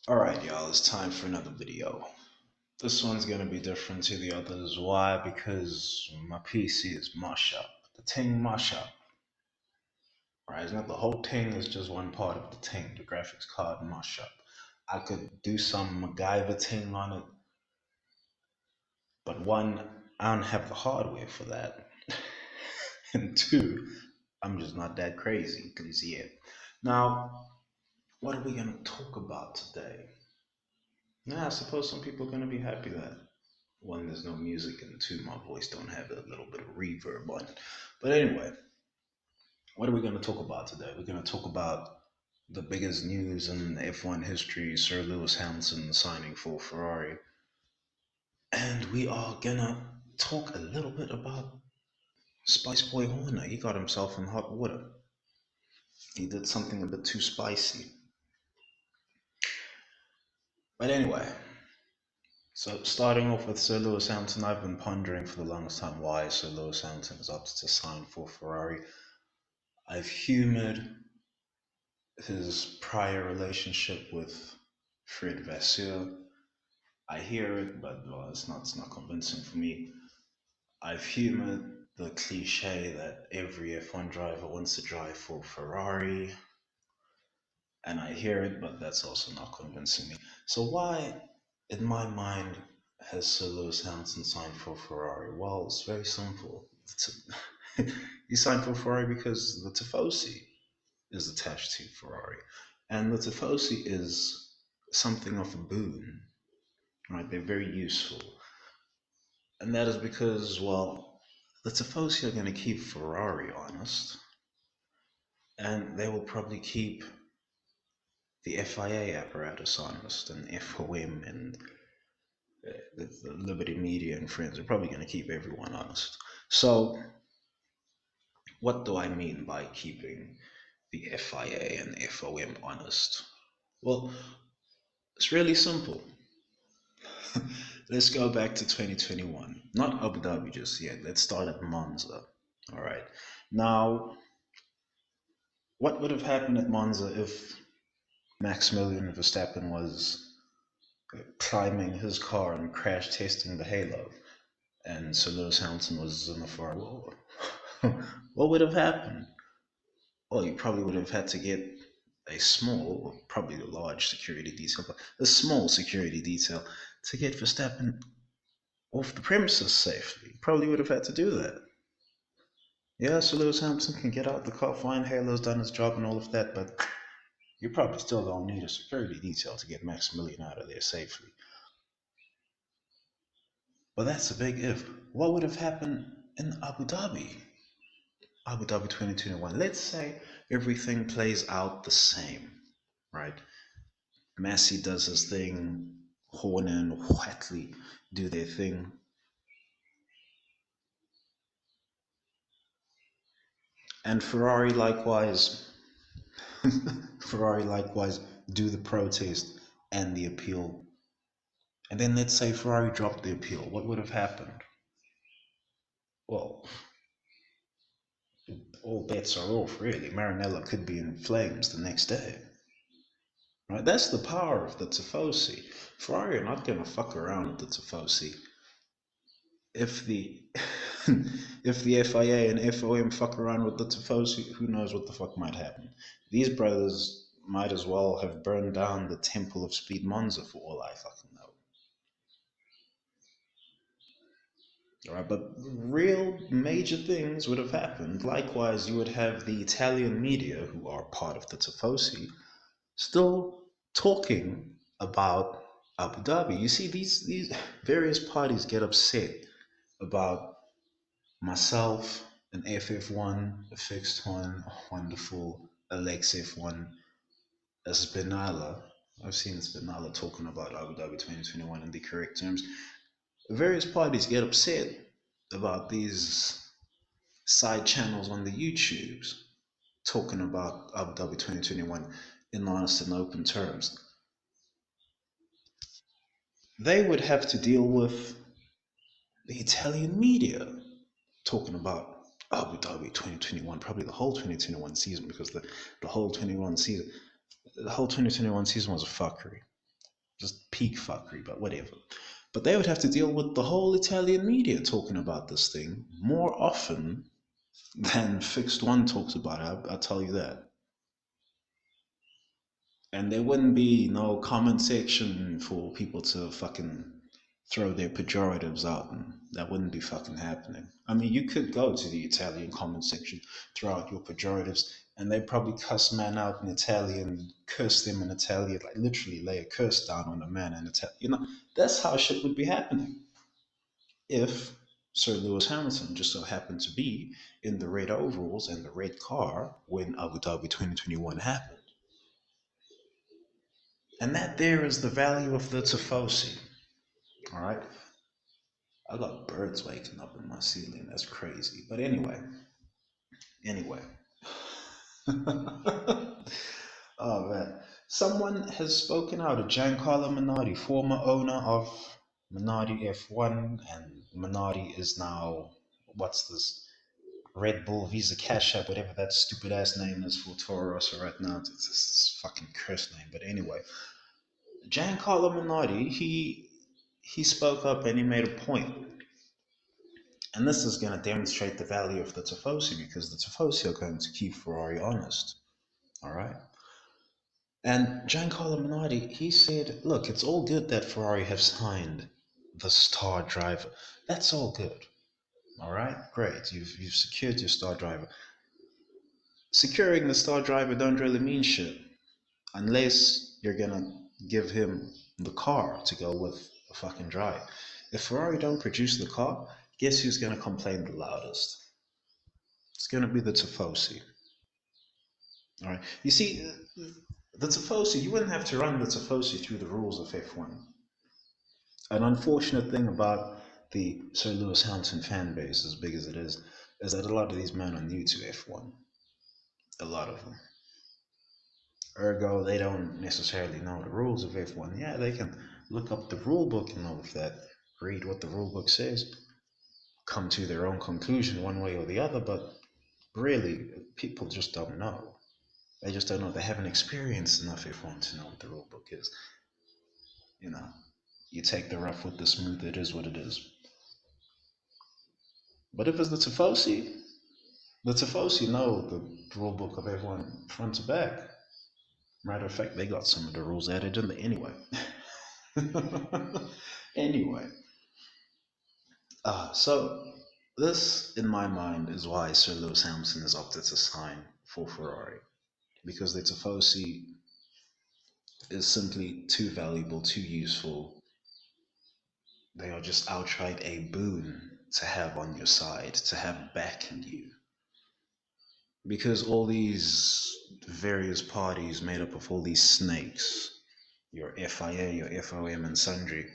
Alright, y'all, it's time for another video. This one's gonna be different to the others. Why? Because my PC is mush up. The ting mush up. Right? It's not the whole ting, is just one part of the ting, the graphics card mush up. I could do some MacGyver ting on it, but one, I don't have the hardware for that. And two, I'm just not that crazy, because yeah. Now, what are we gonna talk about today? Now, I suppose some people are gonna be happy that one, there's no music, and two, my voice don't have a little bit of reverb on it. But anyway, what are we going to talk about today? We're going to talk about the biggest news in F1 history, Sir Lewis Hamilton signing for Ferrari. And we are going to talk a little bit about Spice Boy Horner. He got himself in hot water. He did something a bit too spicy. But anyway, so starting off with Sir Lewis Hamilton, I've been pondering for the longest time why Sir Lewis Hamilton is opted to sign for Ferrari. I've humored his prior relationship with Fred Vasseur. I hear it, but well, it's not convincing for me. I've humored the cliche that every F1 driver wants to drive for Ferrari, and I hear it, but that's also not convincing me. So why, in my mind, has Sir Lewis Hamilton signed for Ferrari? Well, it's very simple. He signed for Ferrari because the Tifosi is attached to Ferrari. And the Tifosi is something of a boon, right? They're very useful. And that is because, well, the Tifosi are going to keep Ferrari honest, and they will probably keep the FIA apparatus honest, and FOM and the Liberty Media and friends are probably going to keep everyone honest. So, what do I mean by keeping the FIA and FOM honest? Well, it's really simple. Let's go back to 2021. Not Abu Dhabi just yet. Let's start at Monza. All right. Now, what would have happened at Monza if Maximilian Verstappen was climbing his car and crash testing the Halo, and Sir Lewis Hamilton was in the far lower? What would have happened? Well, you probably would have had to get a small, or probably a large security detail, but a small security detail to get Verstappen off the premises safely. Probably would have had to do that. Yeah, so Lewis Hamilton can get out the car fine, Halo's done his job and all of that, but you probably still don't need a security detail to get Maximilian out of there safely. But that's a big if. What would have happened in Abu Dhabi? Abu Dhabi 2021. Let's say everything plays out the same, right? Messi does his thing, Horner and Watley do their thing, and Ferrari likewise Ferrari likewise do the protest and the appeal. And then let's say Ferrari dropped the appeal. What would have happened? Well, all bets are off, really. Maranello could be in flames the next day. Right? That's the power of the Tifosi. Ferrari are not going to fuck around with the Tifosi. If the if the FIA and FOM fuck around with the Tifosi, who knows what the fuck might happen? These brothers might as well have burned down the Temple of Speed Monza for all I fucking know. All right, but real major things would have happened. Likewise, you would have the Italian media, who are part of the Tifosi, still talking about Abu Dhabi. You see, these various parties get upset about myself, an FF1, a fixed one, a wonderful Alex F1, a Spinala. I've seen Spinala talking about Abu Dhabi 2021 in the correct terms. Various parties get upset about these side channels on the YouTubes talking about Abu Dhabi 2021 in honest and open terms. They would have to deal with the Italian media talking about Abu Dhabi 2021, probably the whole 2021 season, because the whole 21 season, the whole 2021 season was a fuckery. Just peak fuckery, but whatever. But they would have to deal with the whole Italian media talking about this thing more often than Fixed One talks about it. I'll tell you that. And there wouldn't be no comment section for people to fucking throw their pejoratives out, and that wouldn't be fucking happening. I mean, you could go to the Italian comment section, throw out your pejoratives, and they probably cuss man out in Italian, curse them in Italian, like literally lay a curse down on a man in Italian. That's how shit would be happening if Sir Lewis Hamilton just so happened to be in the red overalls and the red car when Abu Dhabi 2021 happened. And that there is the value of the Tifosi. All right. I got birds waking up in my ceiling. That's crazy. But anyway. Oh man. Someone has spoken out. Giancarlo Minotti, former owner of Minotti F1, and Minotti is now, what's this? Red Bull Visa Cash App, whatever that stupid ass name is for Toro Rosso right now. It's this fucking curse name. But anyway, Giancarlo Minotti, he spoke up and he made a point. And this is going to demonstrate the value of the Tifosi because the Tifosi are going to keep Ferrari honest. All right. And Giancarlo Minotti, he said, look, it's all good that Ferrari have signed the star driver. That's all good. All right. Great. You've secured your star driver. Securing the star driver don't really mean shit unless you're going to give him the car to go with a fucking drive. If Ferrari don't produce the car, guess who's going to complain the loudest? It's going to be the Tifosi. All right. You see, the Tifosi, you wouldn't have to run the Tifosi through the rules of F1. An unfortunate thing about the Sir Lewis Hamilton fan base, as big as it is that a lot of these men are new to F1. A lot of them. Ergo, they don't necessarily know the rules of F1. Yeah, they can look up the rule book and all of that, read what the rule book says, come to their own conclusion one way or the other, but really, people just don't know. They just don't know. They haven't experienced enough F1 to know what the rule book is. You know, you take the rough with the smooth, it is what it is. But if it's the Tifosi know the rule book of F1 front to back. Matter of fact, they got some of the rules added in there anyway. Anyway, so this, in my mind, is why Sir Lewis Hamilton has opted to sign for Ferrari because the Tifosi is simply too valuable, too useful. They are just outright a boon to have on your side, to have backing you. Because all these various parties made up of all these snakes, your FIA, your FOM, and sundry,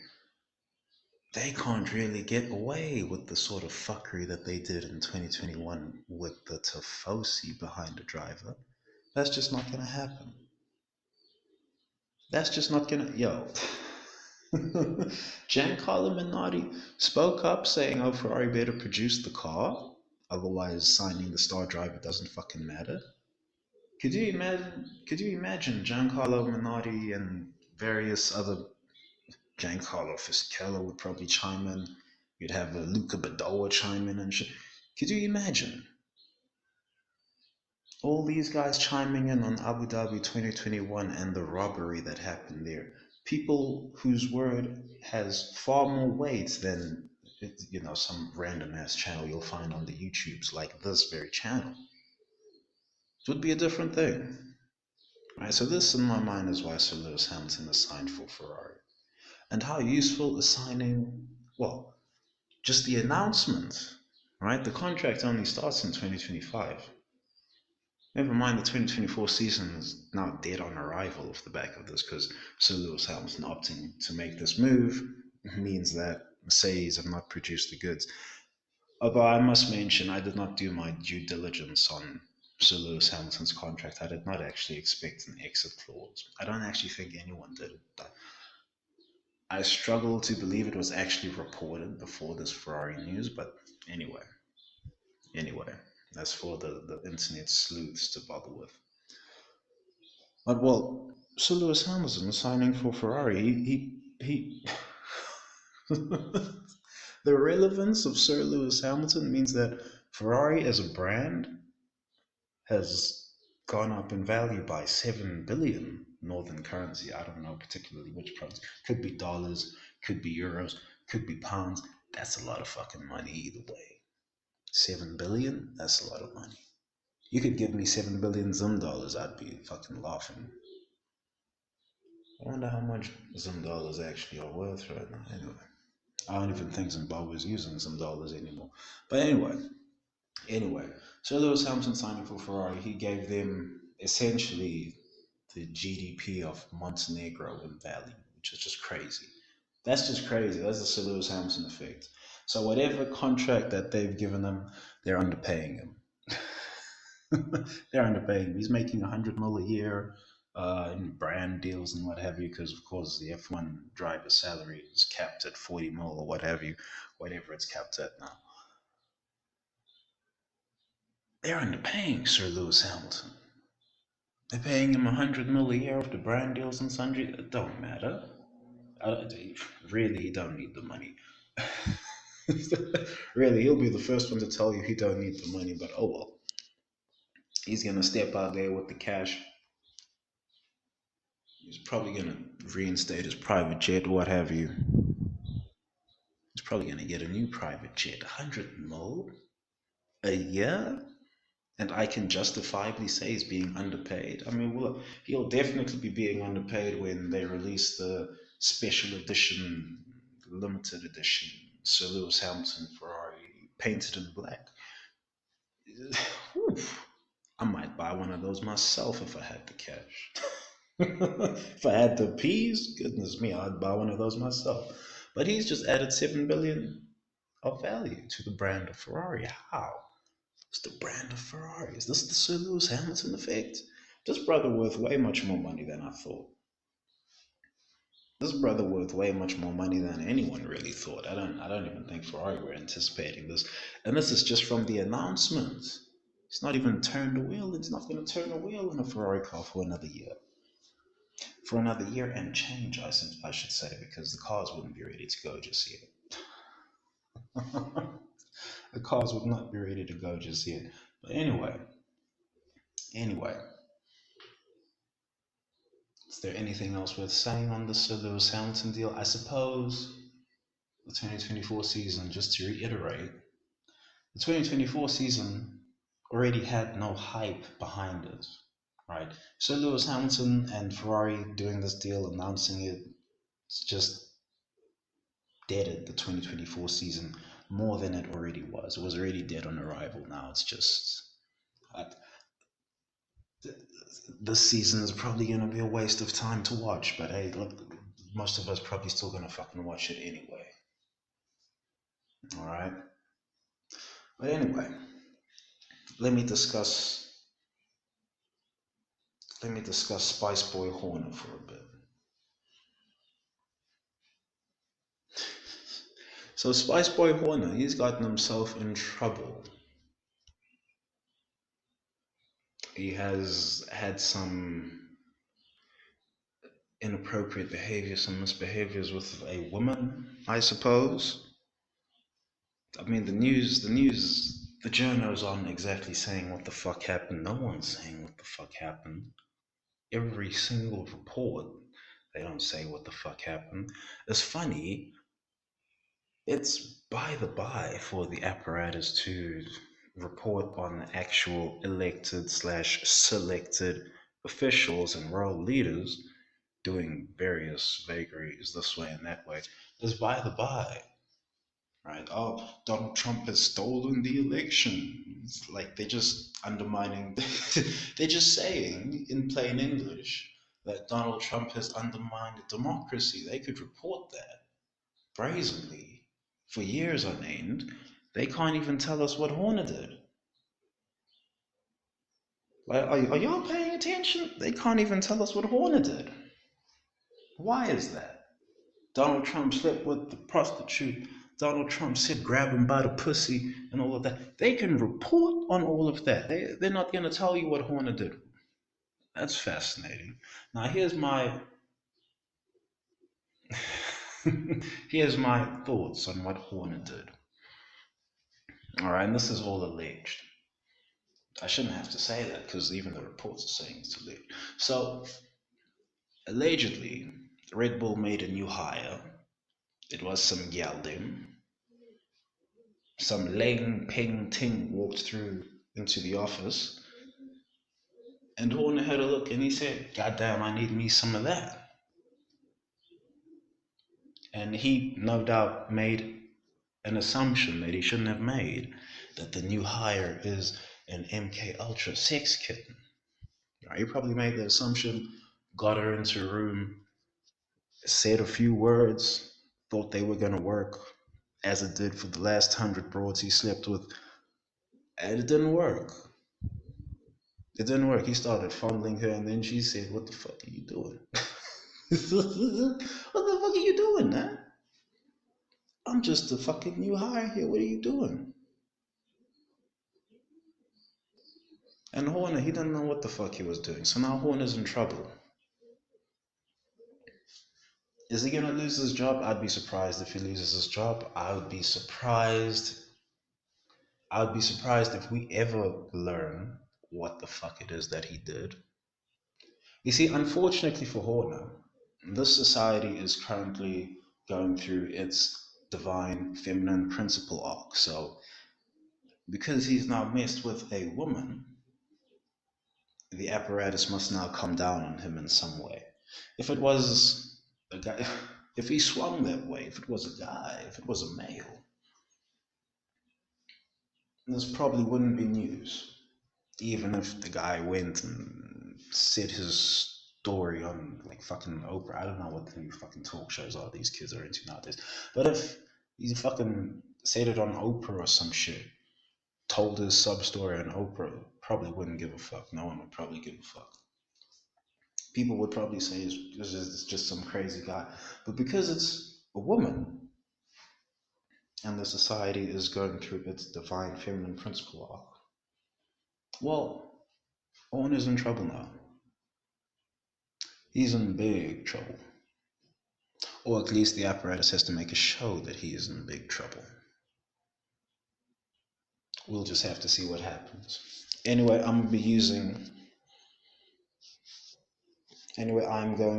they can't really get away with the sort of fuckery that they did in 2021 with the Tifosi behind the driver. That's just not going to happen. That's just not going to. Yo. Giancarlo Minotti spoke up saying, oh, Ferrari better produce the car, otherwise signing the star driver doesn't fucking matter. Could you imagine Giancarlo Minotti and various other Giancarlo Fisichella would probably chime in. You'd have Luca Badoa chime in and shit. Could you imagine all these guys chiming in on Abu Dhabi 2021 and the robbery that happened there? People whose word has far more weight than some random ass channel you'll find on the YouTubes like this very channel. It would be a different thing. Right, so this in my mind is why Sir Lewis Hamilton is signed for Ferrari. And how useful is signing, well, just the announcement, right? The contract only starts in 2025. Never mind, the 2024 season is now dead on arrival off the back of this because Sir Lewis Hamilton opting to make this move means that Mercedes have not produced the goods. Although I must mention, I did not do my due diligence on Sir Lewis Hamilton's contract. I did not actually expect an exit clause. I don't actually think anyone did. I struggle to believe it was actually reported before this Ferrari news, but anyway, that's for the internet sleuths to bother with. But well, Sir Lewis Hamilton signing for Ferrari. He the relevance of Sir Lewis Hamilton means that Ferrari as a brand has gone up in value by 7 billion northern currency. I don't know particularly which currency. Could be dollars, could be euros, could be pounds. That's a lot of fucking money either way. 7 billion? That's a lot of money. You could give me 7 billion Zim dollars, I'd be fucking laughing. I wonder how much Zim dollars actually are worth right now. Anyway, I don't even think Zimbabwe is using Zim dollars anymore. But anyway, so Lewis Hamilton signing for Ferrari, he gave them essentially the GDP of Montenegro in value, which is just crazy. That's just crazy. That's the Sir Lewis Hamilton effect. So whatever contract that they've given him, they're underpaying him. They're underpaying him. He's making 100 mil a year in brand deals and what have you, because of course the F1 driver salary is capped at 40 mil or what have you, whatever it's capped at now. They're underpaying Sir Lewis Hamilton. They're paying him 100 mil a year after brand deals and sundry. It don't matter. Really, he don't need the money. Really, he'll be the first one to tell you he don't need the money. But oh well, he's gonna step out there with the cash. He's probably gonna reinstate his private jet, what have you. He's probably gonna get a new private jet. 100 mil a year, and I can justifiably say he's being underpaid. I mean, well, he'll definitely be being underpaid when they release the special edition, limited edition Sir Lewis Hamilton Ferrari painted in black. Oof. I might buy one of those myself if I had the cash. If I had the peas, goodness me, I'd buy one of those myself. But he's just added 7 billion of value to the brand of Ferrari. How? It's the brand of Ferrari. Is this the Sir Lewis Hamilton effect? This brother worth way much more money than I thought. This brother worth way much more money than anyone really thought. I don't even think Ferrari were anticipating this. And this is just from the announcement. He's not even turned a wheel. He's not going to turn a wheel in a Ferrari car for another year. For another year and change, I should say, because the cars wouldn't be ready to go just yet. The cars would not be ready to go just yet. But anyway, is there anything else worth saying on the Sir Lewis Hamilton deal? I suppose the 2024 season, just to reiterate, the 2024 season already had no hype behind it, right? Sir Lewis Hamilton and Ferrari doing this deal, announcing it, it's just deaded the 2024 season more than it already was. It was already dead on arrival. Now it's just uh, this season is probably going to be a waste of time to watch. But hey, look, most of us probably still going to fucking watch it anyway. All right. But anyway, let me discuss. Let me discuss Spice Boy Horner for a bit. So Spice Boy Horner, he's gotten himself in trouble. He has had some inappropriate behavior, some misbehaviors with a woman, I suppose. I mean, the journos aren't exactly saying what the fuck happened. No one's saying what the fuck happened. Every single report, they don't say what the fuck happened. It's funny, it's by the by for the apparatus to report on actual elected slash selected officials and world leaders doing various vagaries this way and that way. It's by the by, right? Oh, Donald Trump has stolen the election. It's like they're just undermining, they're just saying in plain English that Donald Trump has undermined democracy. They could report that brazenly for years on end. They can't even tell us what Horner did. Like, are y'all paying attention? They can't even tell us what Horner did. Why is that? Donald Trump slept with the prostitute. Donald Trump said grab him by the pussy and all of that. They can report on all of that. They're not going to tell you what Horner did. That's fascinating. Now here's my here's my thoughts on what Horner did. All right, and this is all alleged. I shouldn't have to say that because even the reports are saying it's alleged. So allegedly, Red Bull made a new hire. It was some Gyaldim. Some Lang Peng Ting walked through into the office, and Horner had a look and he said, "God damn, I need me some of that." And he no doubt made an assumption that he shouldn't have made, that the new hire is an MK Ultra sex kitten. Right? He probably made the assumption, got her into a room, said a few words, thought they were going to work, as it did for the last 100 broads he slept with, and it didn't work. It didn't work. He started fondling her, and then she said, "What the fuck are you doing?" What the fuck are you doing, man? I'm just a fucking new hire here. What are you doing? And Horner, he didn't know what the fuck he was doing. So now Horner's in trouble. Is he gonna lose his job? I'd be surprised if he loses his job. I would be surprised. I would be surprised if we ever learn what the fuck it is that he did. You see, unfortunately for Horner, this society is currently going through its divine feminine principle arc. So, because he's now messed with a woman, the apparatus must now come down on him in some way. If it was a guy, if he swung that way, if it was a guy, if it was a male, this probably wouldn't be news. Even if the guy went and said his story on like fucking Oprah. I don't know what the new fucking talk shows are these kids are into nowadays. But if he fucking said it on Oprah or some shit, told his sub story on Oprah, probably wouldn't give a fuck. No one would probably give a fuck. People would probably say it's just some crazy guy. But because it's a woman and the society is going through its divine feminine principle arc, well, Owen is in trouble now. He's in big trouble. Or at least the apparatus has to make a show that he is in big trouble. We'll just have to see what happens. Anyway, I'm going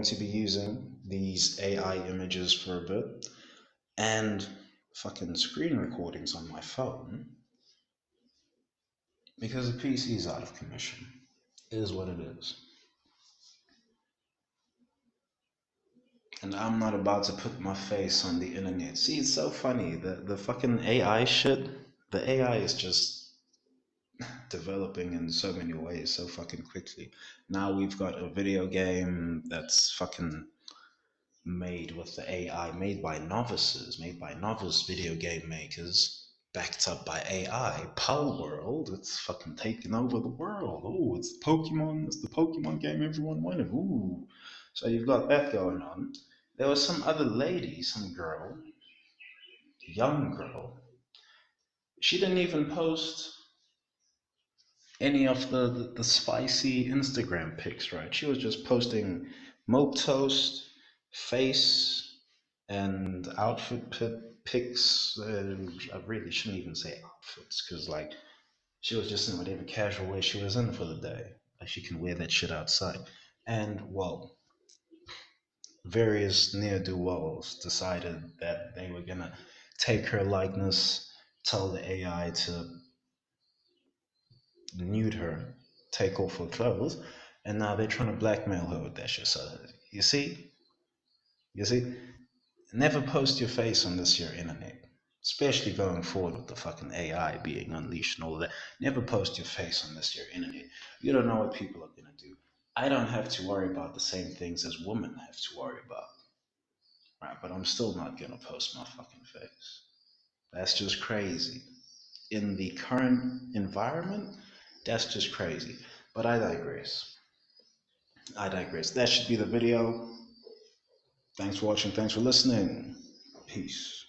to be using these AI images for a bit and fucking screen recordings on my phone because the PC is out of commission. It is what it is. And I'm not about to put my face on the internet. See, it's so funny. The fucking AI shit, the AI is just developing in so many ways so fucking quickly. Now we've got a video game that's fucking made with the AI, made by novice video game makers, backed up by AI. Pal World, it's fucking taking over the world. Oh, it's the Pokemon game everyone wanted. Ooh. So you've got that going on. There was some other lady, some girl, young girl. She didn't even post any of the spicy Instagram pics, right? She was just posting mope toast, face, and outfit pics. I really shouldn't even say outfits because, like, she was just in whatever casual way she was in for the day. Like, she can wear that shit outside. And, well, various ne'er do wells decided that they were gonna take her likeness, tell the AI to nude her, take off her clothes, and now they're trying to blackmail her with that shit. So you see, never post your face on this your internet, especially going forward with the fucking AI being unleashed and all of that. Never post your face on this your internet. You don't know what people are gonna do. I don't have to worry about the same things as women have to worry about, right? But I'm still not gonna post my fucking face. That's just crazy. In the current environment, that's just crazy. But I digress. I digress. That should be the video. Thanks for watching. Thanks for listening. Peace.